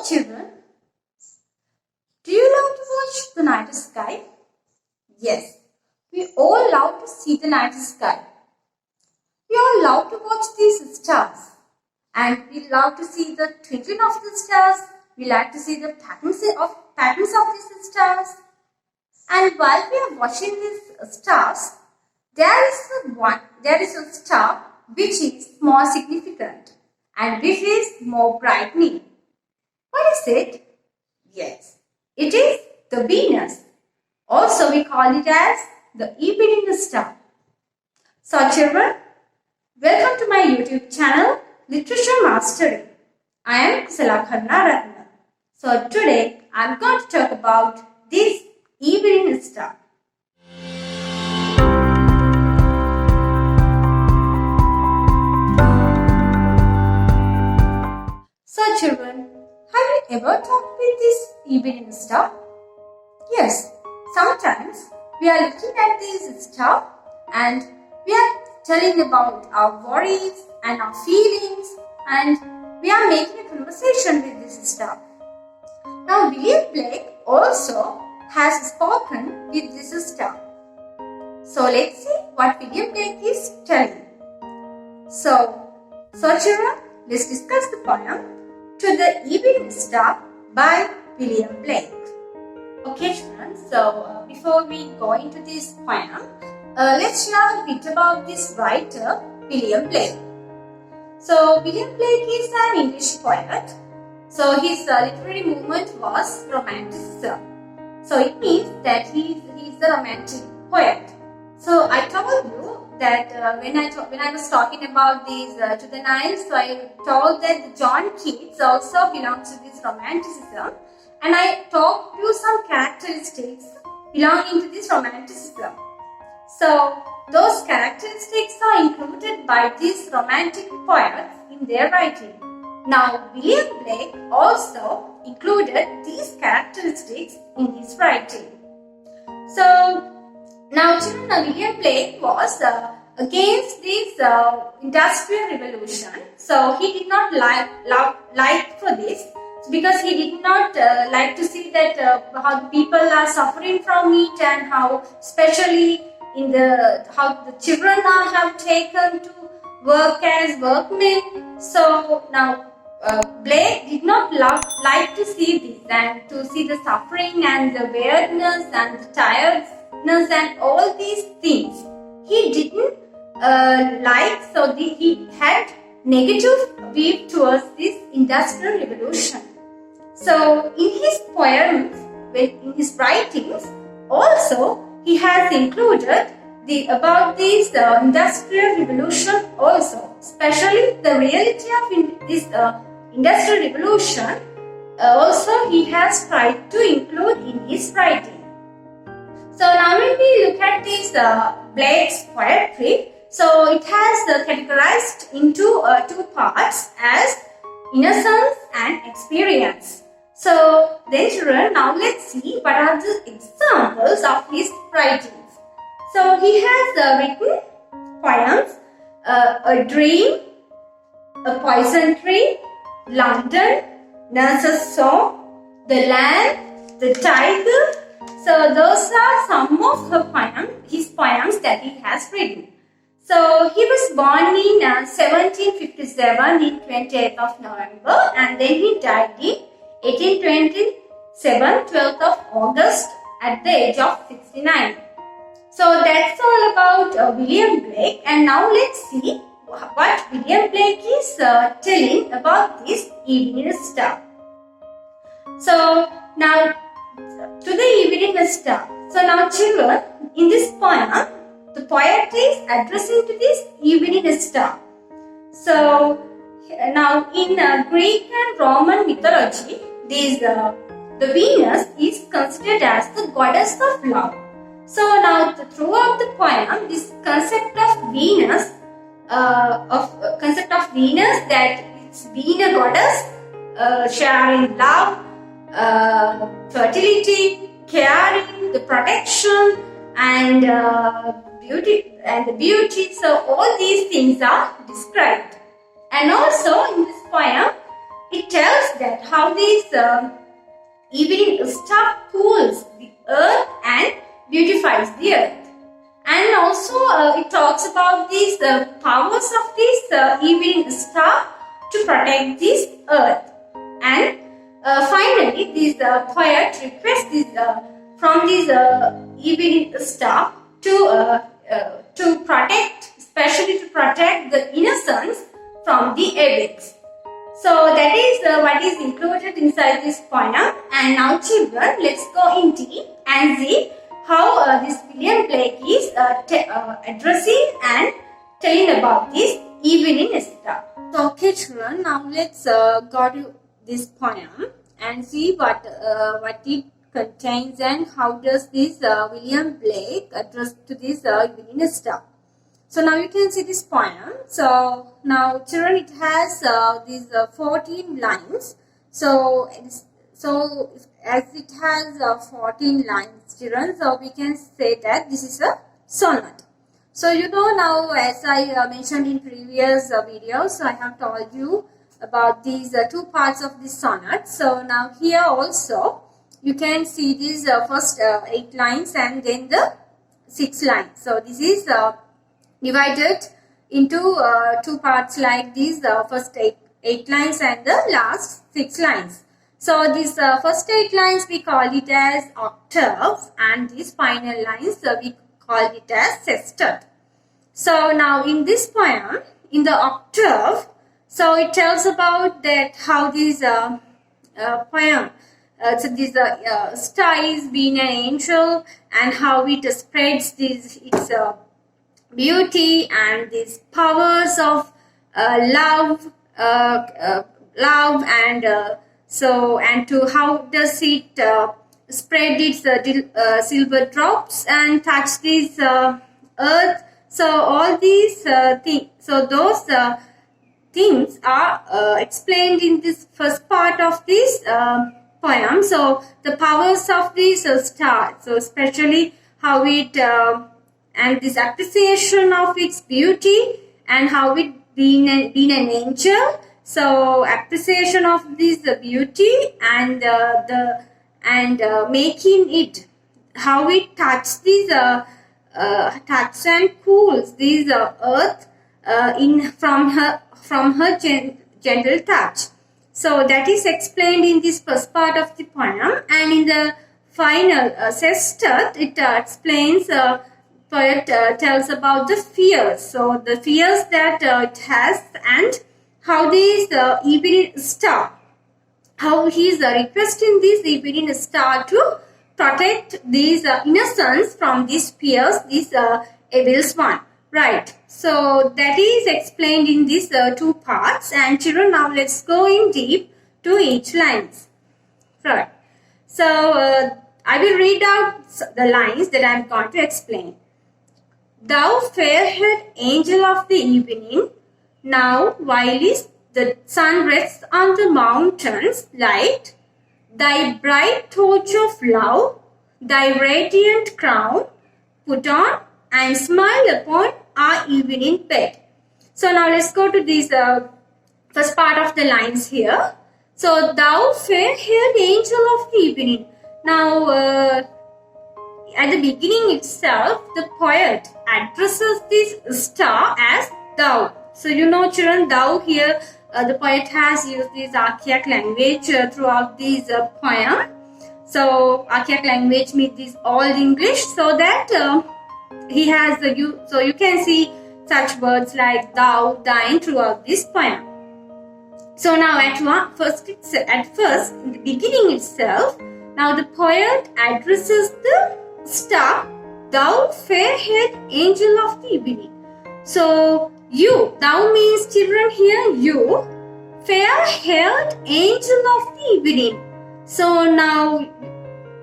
children, do you love to watch the night sky? Yes, we all love to see the night sky. We all love to watch these stars. And we love to see the twinkling of the stars. We like to see the patterns of these stars. And while we are watching these stars, there is a star which is more significant and which is more brightening. What is it? Yes, it is the Venus. Also, we call it as the evening star. So, children, welcome to my YouTube channel, Literature Mastery. I am Kusala Karunarathne. So, today I am going to talk about this evening star. So, children, have you ever talked with this evening star? Yes, sometimes we are looking at this star and we are telling about our worries and our feelings, and we are making a conversation with this star. Now, William Blake also has spoken with this star. So, let's see what William Blake is telling. So children, let's discuss the poem To the Evening Star by William Blake. Okay, children, so before we go into this poem, let's learn a bit about this writer, William Blake. So, William Blake is an English poet. So, his literary movement was Romanticism. So, it means that he is a romantic poet. So, I told you that when I was talking about these To the Nile, so I told that John Keats also belongs to this Romanticism. And I talked you some characteristics belonging to this Romanticism. So, those characteristics are included by these romantic poets in their writing. Now, William Blake also included these characteristics in his writing. So, now children, William Blake was against this industrial revolution. So, he did not like for this, because he did not like to see that how the people are suffering from it, and how especially how the children have taken to work as workmen. So now Blake did not like to see this, and to see the suffering and the weirdness and the tiredness and all these things. He didn't like, so he had negative view towards this industrial revolution. So in his poems, in his writings, also he has included about this industrial revolution also, especially the reality of this industrial revolution. Also, he has tried to include in his writing. So now when we look at this Blake's poetry, so it has categorized into two parts as innocence and experience. So then children, now let's see what are the examples of his writings. So he has written poems, A Dream, A Poison Tree, London, Nurse's Song, The Land, The Tiger. So those are some of his poems that he has written. So he was born in 1757 in 28th of November, and then he died in 1827, 12th of August at the age of 69. So that's all about William Blake, and now let's see what William Blake is telling about this evening star. So now To the Evening Star. So now children, in this poem, the poet is addressing to this evening star. So now in Greek and Roman mythology, the Venus is considered as the goddess of love. So now throughout the poem, this concept of Venus, that it's being a goddess, sharing love, fertility, caring, the protection, and beauty. So all these things are described. And also in this poem, it tells that how this evening star cools the earth and beautifies the earth. And also it talks about these powers of this evening star to protect this earth. And finally, this poet requests this, from this evening star to protect, especially to protect the innocence from the evils. So that is what is included inside this poem. And now children, let's go in deep and see how this William Blake is addressing and telling about this evening star. So okay children, now let's go to this poem and see what it contains and how does this William Blake address to this evening star. So now you can see this poem. So now children, it has these 14 lines. So as it has 14 lines children, so we can say that this is a sonnet. So you know now, as I mentioned in previous videos, I have told you about these two parts of this sonnet. So now here also you can see these first 8 lines and then the 6 lines. So this is divided into 2 parts like these first 8 lines and the last 6 lines. So these first 8 lines we call it as octave, and these final lines we call it as sestet. So now in this poem, in the octave, so it tells about that how this poem, so this star is being an angel and how it spreads its beauty and these powers of love and so, and to how does it spread its silver drops and touch this earth. So all these things, so those things are explained in this first part of this poem. So the powers of this star, so especially how it and this appreciation of its beauty and how it being an angel. So appreciation of this beauty and making it, how it touches this touch and cools this earth from her gentle touch. So that is explained in this first part of the poem, and in the final sestet it explains. Poet tells about the fears. So the fears that it has and how this evening star, how he is requesting this evening star to protect these innocents from these fears, these evils one. Right. So that is explained in these 2 parts. And children, now let's go in deep to each lines. Right. So I will read out the lines that I am going to explain. Thou fair-haired angel of the evening, now whilst the sun rests on the mountain's light, thy bright torch of love, thy radiant crown, put on and smile upon our evening bed. So now let's go to this first part of the lines here. So thou fair-haired angel of the evening. Now at the beginning itself, the poet addresses this star as thou. So you know children, thou here, the poet has used this archaic language throughout this poem. So archaic language means this Old English, so that he has so you can see such words like thou, thine throughout this poem. So now at first in the beginning itself, now the poet addresses the star, thou fair-haired angel of the evening. So you, thou means children here, you, fair-haired angel of the evening. So now,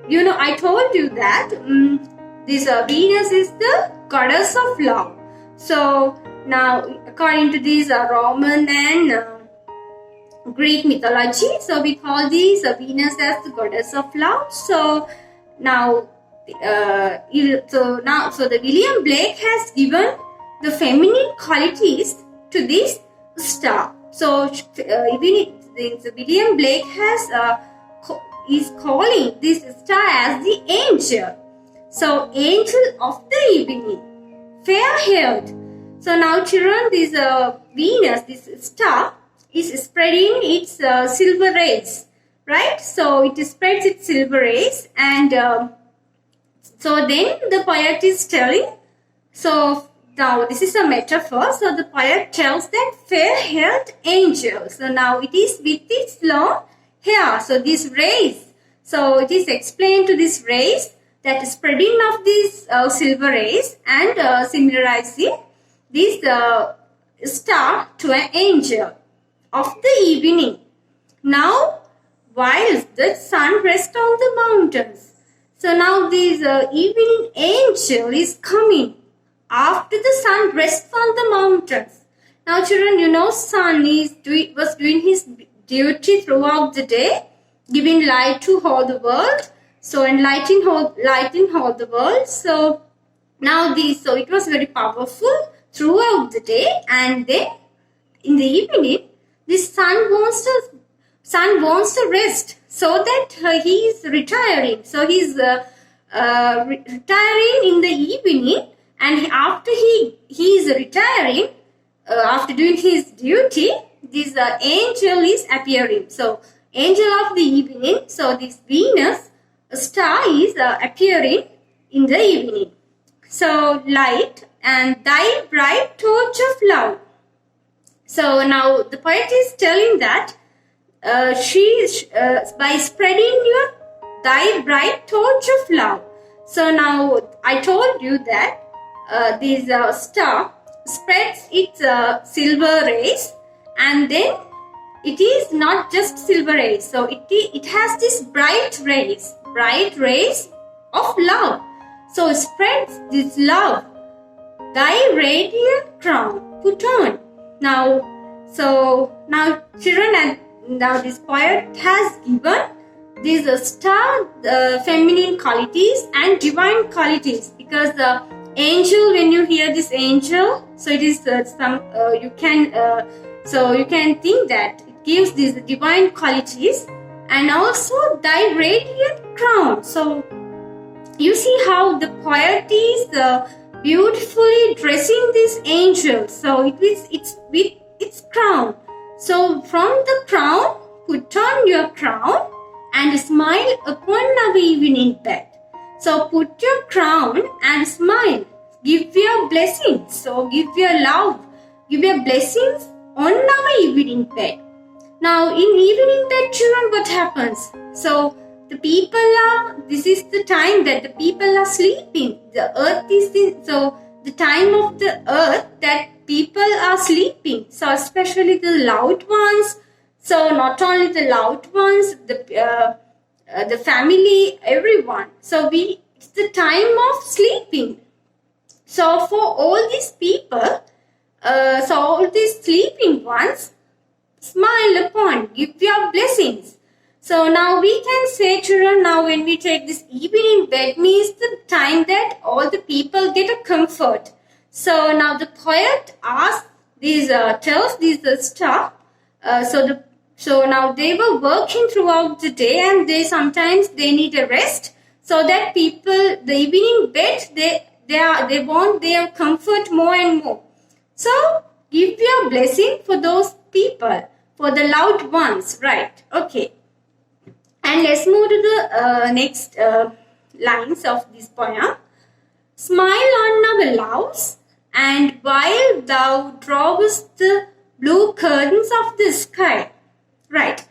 you know, I told you that this Venus is the goddess of love. So now, according to this Roman and Greek mythology, so we call this Venus as the goddess of love. So now, so the William Blake has given the feminine qualities to this star. So William Blake is calling this star as the angel. So, angel of the evening, fair-haired. So now children, this Venus, this star, is spreading its silver rays, right? So it spreads its silver rays, and so then the poet is telling, so now this is a metaphor, so the poet tells that fair-haired angel. So now it is with its long hair, so these rays, so it is explained to these rays, that spreading of these silver rays and similarizing this star to an angel of the evening. Now, whilst the sun rests on the mountains. So now this evening angel is coming after the sun rests on the mountains. Now children, you know sun was doing his duty throughout the day, giving light to all the world. So enlightening all the world. So now so it was very powerful throughout the day, and then in the evening, the sun wants to rest, so that he is retiring. So he is retiring in the evening, and after he is retiring, after doing his duty, this angel is appearing. So angel of the evening. So this Venus star is appearing in the evening. So light and thy bright torch of love. So now the poet is telling that by spreading thy bright torch of love. So now I told you that this star spreads its silver rays, and then it is not just silver rays. So it has this bright rays of love. So spreads this love, thy radiant crown put on. Now children, and now this poet has given these star feminine qualities and divine qualities, because the angel, when you hear this angel, so it is you can think that it gives these divine qualities, and also thy radiant crown. So you see how the poet is beautifully dressing this angel. So it's with its crown. So from the crown, put on your crown and smile upon our evening bed. So put your crown and smile. Give your blessings. So give your love, give your blessings on our evening bed. Now in evening bed, children, what happens? So this is the time that the people are sleeping. The earth so the time of the earth that people are sleeping. So especially the loved ones. So not only the loved ones, the family, everyone. So it's the time of sleeping. So for all these people, so all these sleeping ones, smile upon, give your blessings. So now we can say, children, now when we take this evening bed, means the time that all the people get a comfort. So now the poet tells these star. So now they were working throughout the day, and sometimes they need a rest. So that people, the evening bed, they want their comfort more and more. So give your blessing for those people, for the loved ones, right? Okay. And let's move to the next lines of this poem. Smile on our loves, and while thou drawest the blue curtains of the sky. Right.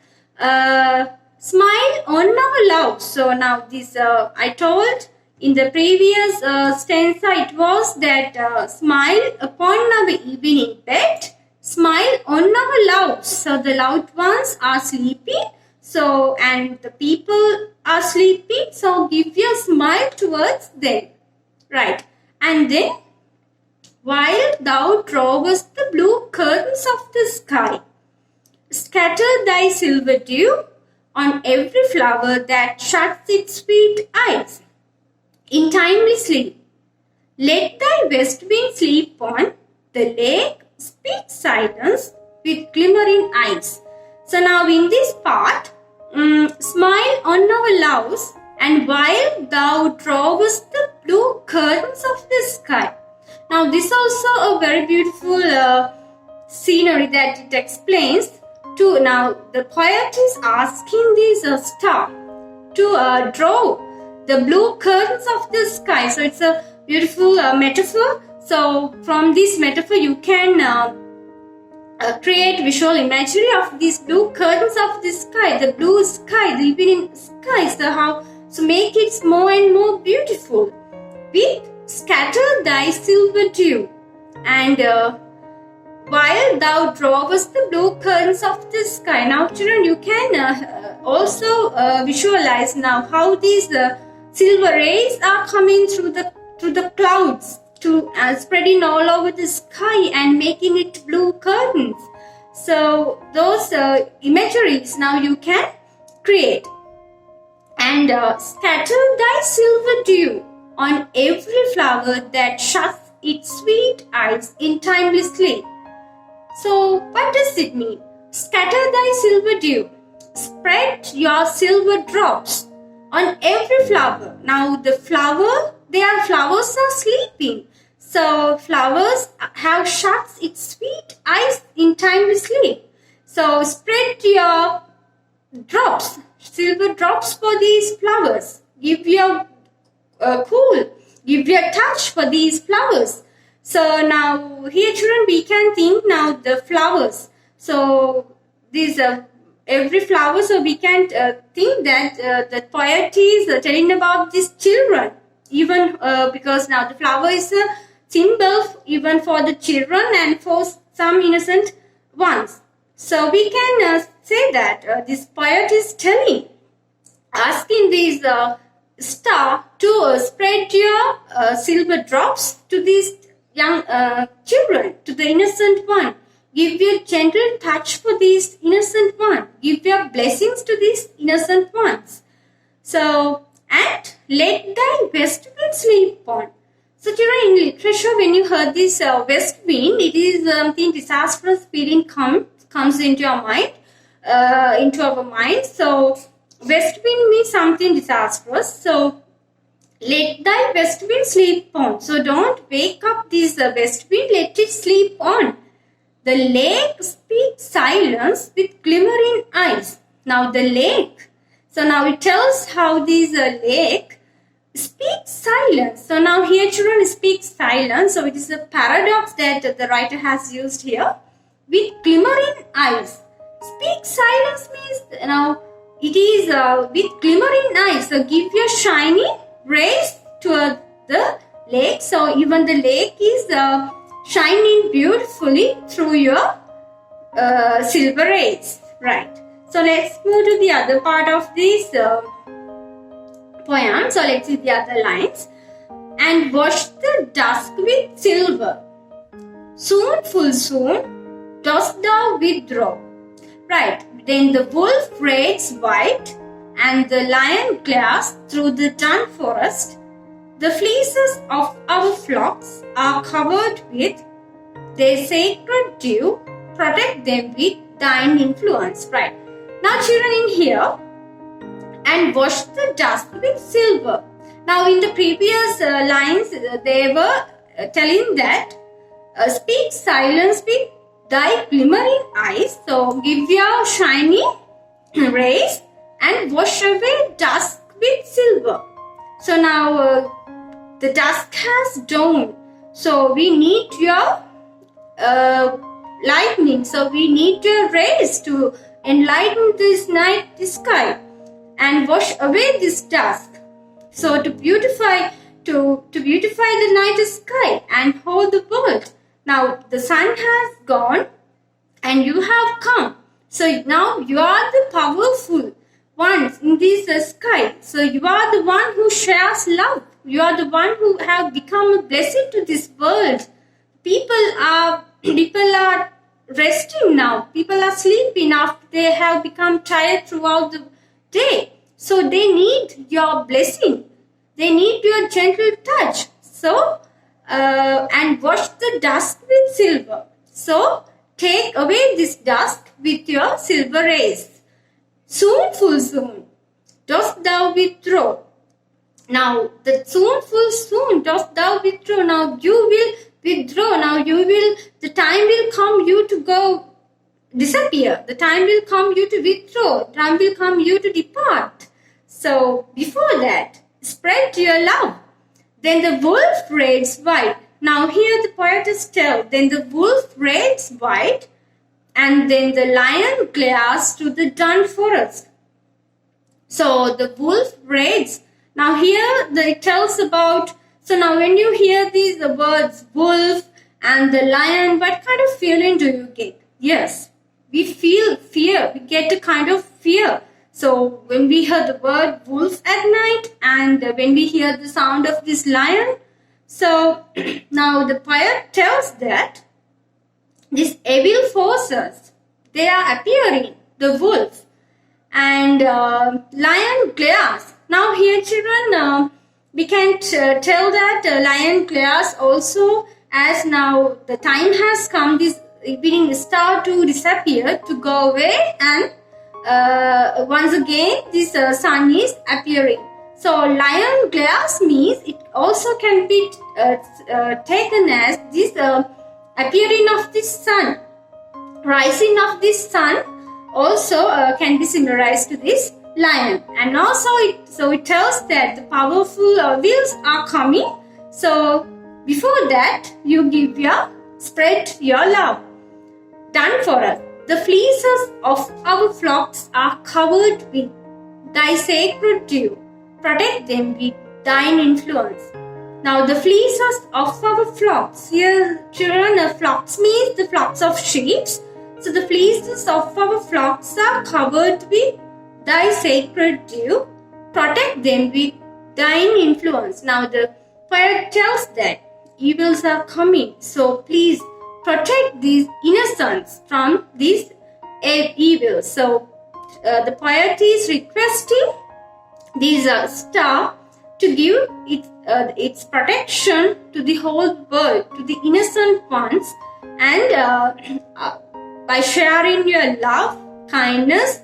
Smile on our loves. So now this, I told in the previous stanza, it was that smile upon our evening bed, smile on our loves. So the loved ones are sleeping. So, and the people are sleeping, so give your smile towards them. Right. And then, while thou drawest the blue curtains of the sky, scatter thy silver dew on every flower that shuts its sweet eyes in timely sleep. Let thy west wind sleep on the lake, speak silence with glimmering eyes. So now in this part, smile on our loves, and while thou drawest the blue curtains of the sky. Now this is also a very beautiful scenery that it explains. To now the poet is asking this star to draw the blue curtains of the sky. So it's a beautiful metaphor. So from this metaphor you can create visual imagery of these blue curtains of the sky, the blue sky, the evening sky. So make it more and more beautiful. With scatter thy silver dew, and while thou drawest the blue curtains of the sky. Now children, you can also visualize now how these silver rays are coming through the clouds to spreading all over the sky and making it blue curtains. So those imageries now you can create. And scatter thy silver dew on every flower that shuts its sweet eyes in timely sleep. So what does it mean? Scatter thy silver dew. Spread your silver drops on every flower. Now the flowers are sleeping. So flowers have shut its sweet eyes in timely sleep. So spread your drops, silver drops for these flowers. Give your give your touch for these flowers. So now here children, we can think now the flowers. So these every flower, so we can think that the poet is telling about these children, even because now the flower is a symbol even for the children and for some innocent ones. So we can say that this poet is asking these star to spread your silver drops to these young children, to the innocent one. Give your gentle touch for these innocent ones. Give your blessings to these innocent ones. So, and let thy west wind sleep on. So children, in literature, when you heard this west wind, it is something disastrous feeling comes into your mind, into our mind. So west wind means something disastrous. So let thy west wind sleep on. So don't wake up this west wind, let it sleep on. The lake speaks silence with glimmering eyes. Now the lake, so now it tells how this lake speaks silence. So now here children speaks silence. So it is a paradox that the writer has used here. With glimmering eyes. Speak silence means now it is with glimmering eyes. So give your shiny rays to the lake. So even the lake is shining beautifully through your silver rays. Right. So let's move to the other part of this poem. So let's see the other lines. And wash the dusk with silver. Soon, full soon, dost thou withdraw. Right. Then the wolf raids white, and the lion glares through the dun forest. The fleeces of our flocks are covered with their sacred dew. Protect them with thine influence. Right. Now children, in here, and wash the dust with silver. Now in the previous lines, they were telling that speak silence with thy glimmering eyes. So give your shiny rays and wash away dusk with silver. So now the dusk has dawned. So we need your lightning. So we need your rays to enlighten this night sky and wash away this dusk. So to beautify the night sky and hold the world. Now the sun has gone and you have come. So now you are the powerful ones in this sky. So you are the one who shares love. You are the one who have become a blessing to this world. People are resting now. People are sleeping after they have become tired throughout the day. So they need your blessing. They need your gentle touch. So, and wash the dust with silver. So, take away this dust with your silver rays. Soon, full soon, dost thou withdraw. Now, the soon, full soon, dost thou withdraw. Now, you will withdraw. Now, the time will come you to go disappear. The time will come you to withdraw. Time will come you to depart. So, before that, spread your love. Then the wolf raids wide. Now, here the poetess tells, then the wolf raids wide, and then the lion glares to the dun forest. So, the wolf raids. Now, here it tells about, so now when you hear these words, wolf and the lion, what kind of feeling do you get? Yes, we feel fear. We get a kind of fear. So, when we hear the word wolf at night and when we hear the sound of this lion, so now the poet tells that these evil forces, they are appearing, the wolf and lion glares. Now here children, we can tell that lion glares also, as now the time has come, this evening star to disappear, to go away, and once again this sun is appearing. So lion glares means it also can be taken as this appearing of this sun, rising of this sun also can be similarized to this lion. And also it tells that the powerful wheels are coming. So before that you give spread your love. Done for us. The fleeces of our flocks are covered with thy sacred dew. Protect them with thine influence. Now the fleeces of our flocks. Here children, flocks means the flocks of sheep. So the fleeces of our flocks are covered with thy sacred dew. Protect them with thine influence. Now the poet tells that evils are coming. So please protect these innocents from these evils. So the poet is requesting these star to give its protection to the whole world, to the innocent ones, and by sharing your love, kindness,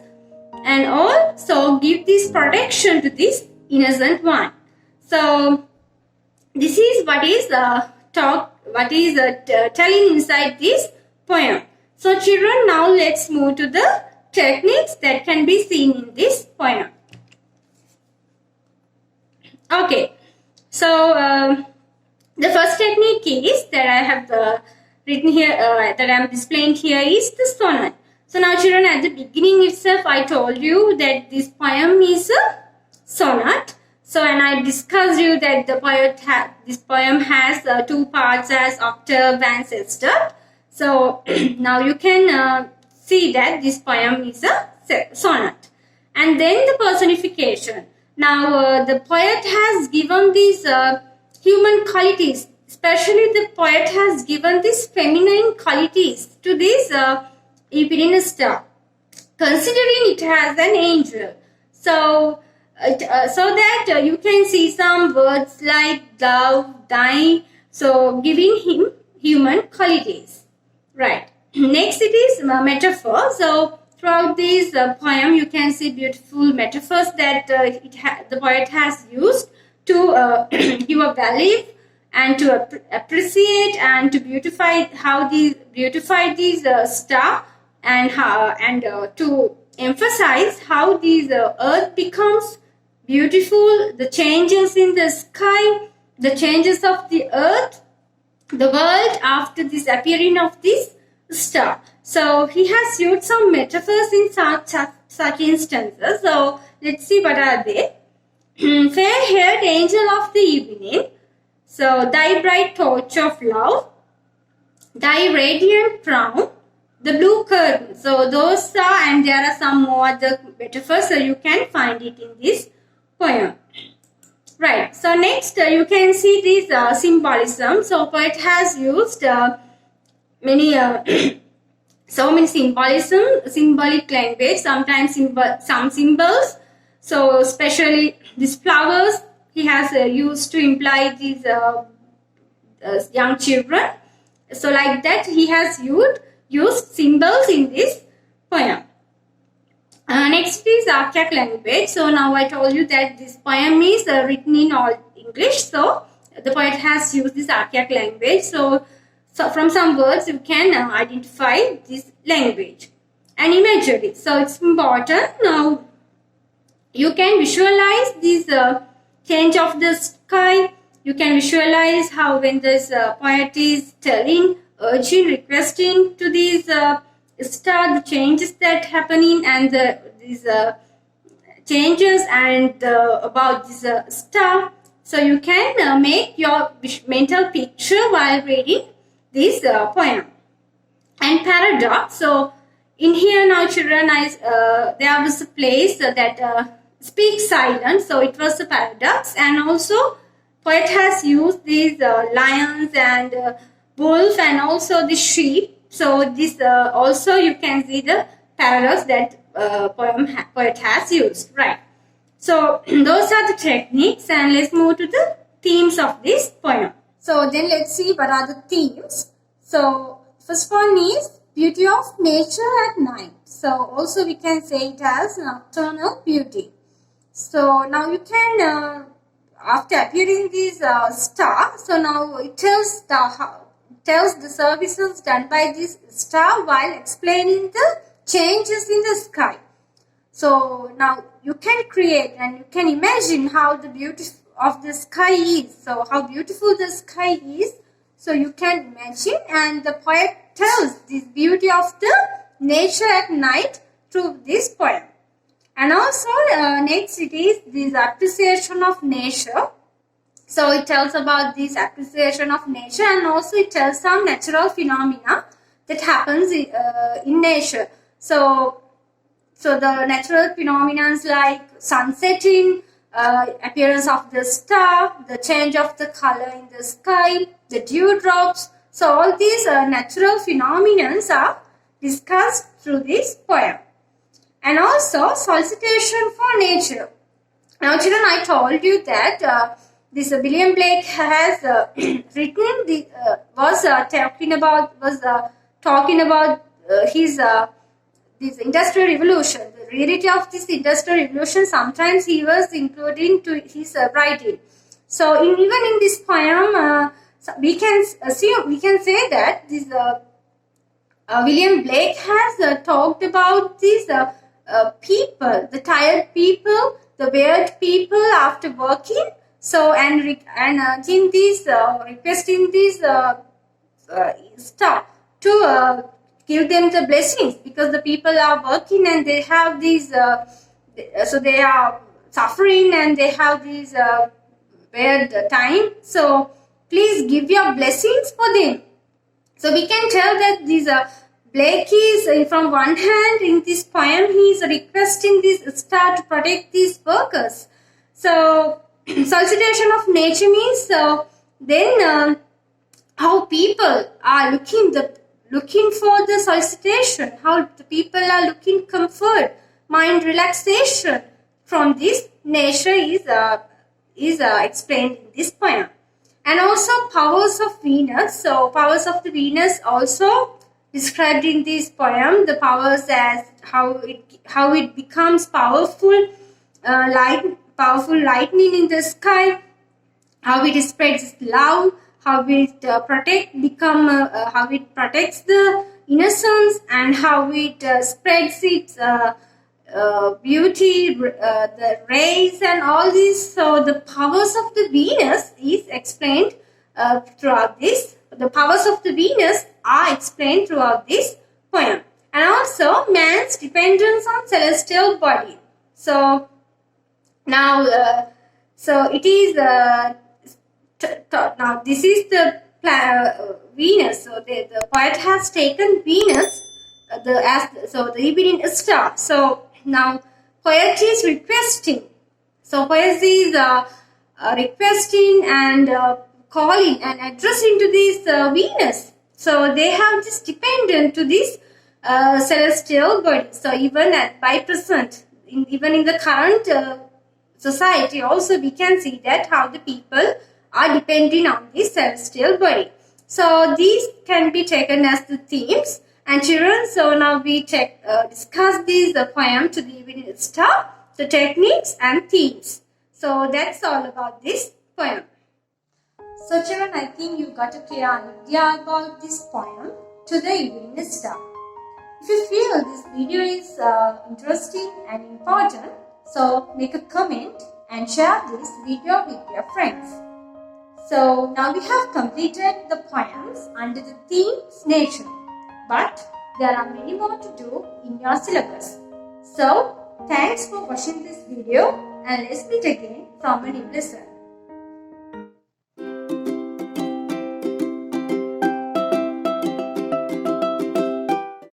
and also give this protection to this innocent one. So this is what is telling inside this poem. So children, now let's move to the techniques that can be seen in this poem. Okay, so the first technique is that I have written here, that I am displaying here, is the sonnet. So now children, at the beginning itself I told you that this poem is a sonnet. So, and I discussed you that this poem has two parts as octave and sextet. So now you can see that this poem is a sonnet. And then the personification. Now the poet has given these human qualities, especially the poet has given these feminine qualities to this evening star, considering it has an angel. So that you can see some words like love, thine, so giving him human qualities. Right. Next it is metaphor. So throughout this poem you can see beautiful metaphors that the poet has used to give a value and to appreciate and to beautify these star, and to emphasize how these earth becomes beautiful, the changes in the sky, the changes of the earth, the world after this appearing of this star. So he has used some metaphors in such instances. So let's see what are they. Fair-haired angel of the evening, so thy bright torch of love, thy radiant crown, the blue curtain. So those are, and there are some more other metaphors, so you can find it in this poem. Right. So next you can see this symbolism. So poet has used many so many symbolic language. Sometimes some symbols. So especially these flowers he has used to imply these young children. So like that he has used symbols in this poem. Next is archaic language. So now I told you that this poem is written in all English. So the poet has used this archaic language. So from some words you can identify this language and imagery. So it's important. Now you can visualize this change of the sky. You can visualize how when this poet is telling, urging, requesting to these star, the changes that happening and these changes and about this star. So you can make your mental picture while reading this poem. And paradox. So in here now children, there was a place that speaks silent. So it was a paradox. And also poet has used these lions and wolf and also the sheep. So this also you can see the paradox that poet has used, right? So those are the techniques, and let's move to the themes of this poem. So then let's see what are the themes. So first one is beauty of nature at night. So also we can say it as nocturnal beauty. So now you can after appearing this star, so now it tells the services done by this star while explaining the changes in the sky. So now you can create and you can imagine how the beauty of the sky is. So how beautiful the sky is. So you can imagine, and the poet tells this beauty of the nature at night through this poem. And also next it is this appreciation of nature. So it tells about this appreciation of nature, and also it tells some natural phenomena that happens in nature. So the natural phenomena like sunsetting, appearance of the star, the change of the color in the sky, the dewdrops. So all these natural phenomena are discussed through this poem. And also solicitation for nature. Now children, I told you that this William Blake has written was talking about his this industrial revolution. The reality of this industrial revolution, sometimes he was including to his writing. So even in this poem, we can say that this William Blake has talked about these people, the tired people, the weird people after working. So and in this requesting this staff to give them the blessings, because the people are working and they have these so they are suffering and they have these weird time. So please give your blessings for them. So we can tell that these Blake is from one hand in this poem he is requesting this star to protect these workers. So solicitation of nature means then how people are looking for the solicitation, how the people are looking comfort, mind relaxation from this nature is explained in this poem. And also powers of Venus. So powers of the Venus also described in this poem. The powers as how it becomes powerful, lightning in the sky, how it spreads love, how it how it protects the innocence, and how it spreads its beauty, the rays and all this. So the powers of the Venus is explained throughout this. The powers of the Venus are explained throughout this poem. And also man's dependence on celestial body. So now, so it is now this is the Venus. So the poet has taken Venus the evening star. So now poet is requesting. So poet is requesting and calling and addressing to this Venus. So they have this dependent to this celestial body. So even by present, even in the current society also we can see that how the people are depending on this celestial body. So these can be taken as the themes. And children, so now we discuss these poem to the evening star, the techniques and themes. So that's all about this poem. So children, I think you got a clear idea about this poem to the evening star. If you feel this video is interesting and important, so make a comment and share this video with your friends. So now we have completed the poems under the theme nature. But there are many more to do in your syllabus. So, thanks for watching this video and let's meet again from a new lesson.